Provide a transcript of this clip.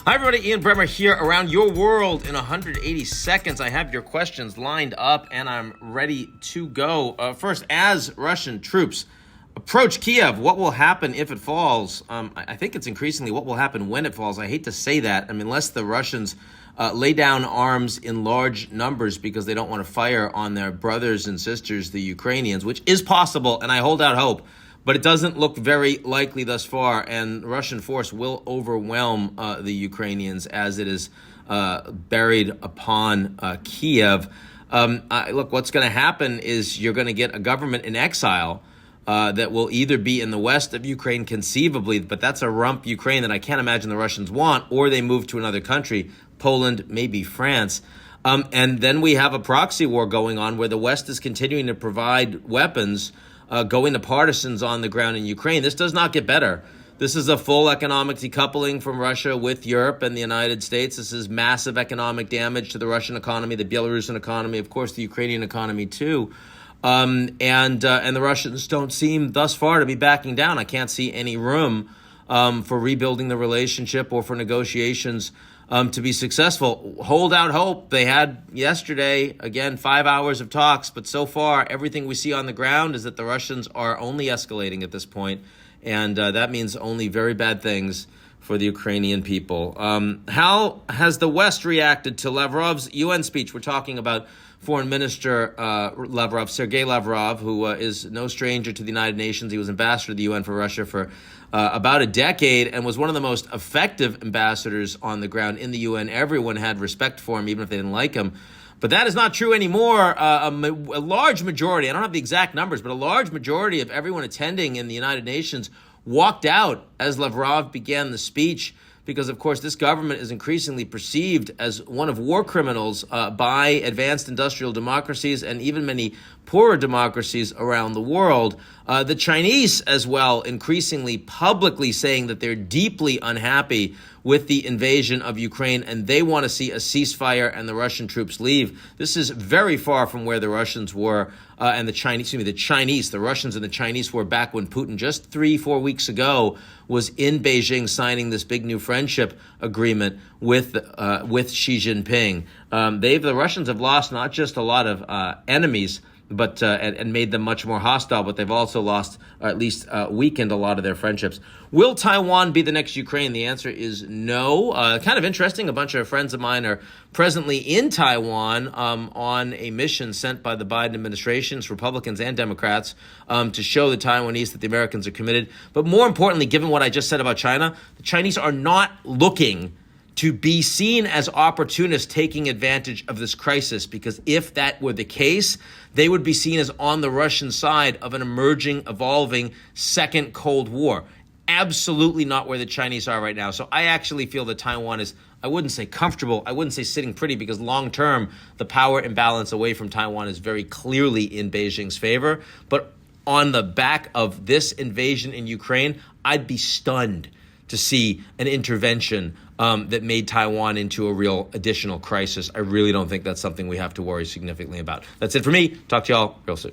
Hi, everybody. Ian Bremmer here around your world in 180 seconds. I have your questions lined up, and I'm ready to go. First, as Russian troops approach Kyiv, what will happen if it falls? I think it's increasingly what will happen when it falls. I hate to say that. I mean, unless the Russians lay down arms in large numbers because they don't want to fire on their brothers and sisters, the Ukrainians, which is possible, and I hold out hope. But it doesn't look very likely thus far, and Russian force will overwhelm the Ukrainians as it is buried upon Kyiv. Look, what's going to happen is you're going to get a government in exile that will either be in the west of Ukraine conceivably, but that's a rump Ukraine that I can't imagine the Russians want, or they move to another country, Poland, maybe France. And then we have a proxy war going on where the West is continuing to provide weapons going to partisans on the ground in Ukraine. This does not get better. This is a full economic decoupling from Russia with Europe and the United States. This is massive economic damage to the Russian economy, the Belarusian economy, of course, the Ukrainian economy too. And the Russians don't seem thus far to be backing down. I can't see any room for rebuilding the relationship or for negotiations to be successful. Hold out hope. They had yesterday, again, 5 hours of talks, but so far everything we see on the ground is that the Russians are only escalating at this point, and that means only very bad things for the Ukrainian people. How has the West reacted to Lavrov's UN speech? We're talking about Foreign Minister Lavrov, Sergei Lavrov, who is no stranger to the United Nations. He was ambassador to the UN for Russia for about a decade and was one of the most effective ambassadors on the ground in the UN. Everyone had respect for him, even if they didn't like him. But that is not true anymore. A large majority, I don't have the exact numbers, but a large majority of everyone attending in the United Nations walked out as Lavrov began the speech because, of course, this government is increasingly perceived as one of war criminals by advanced industrial democracies and even many poorer democracies around the world. The Chinese, as well, increasingly publicly saying that they're deeply unhappy with the invasion of Ukraine and they want to see a ceasefire and the Russian troops leave. This is very far from where the Russians were and the Russians and the Chinese were back when Putin just 3-4 weeks ago was in Beijing signing this big new friendship agreement with Xi Jinping. The Russians have lost not just a lot of enemies, but and made them much more hostile, but they've also lost, or at least weakened a lot of their friendships. Will Taiwan be the next Ukraine? The answer is no. Kind of interesting. A bunch of friends of mine are presently in Taiwan on a mission sent by the Biden administrations, Republicans and Democrats, to show the Taiwanese that the Americans are committed. But more importantly, given what I just said about China, the Chinese are not looking to be seen as opportunists taking advantage of this crisis, because if that were the case, they would be seen as on the Russian side of an emerging, evolving second Cold War. Absolutely not where the Chinese are right now. So I actually feel that Taiwan is, I wouldn't say comfortable, I wouldn't say sitting pretty, because long term, the power imbalance away from Taiwan is very clearly in Beijing's favor. But on the back of this invasion in Ukraine, I'd be stunned to see an intervention that made Taiwan into a real additional crisis. I really don't think that's something we have to worry significantly about. That's it for me. Talk to y'all real soon.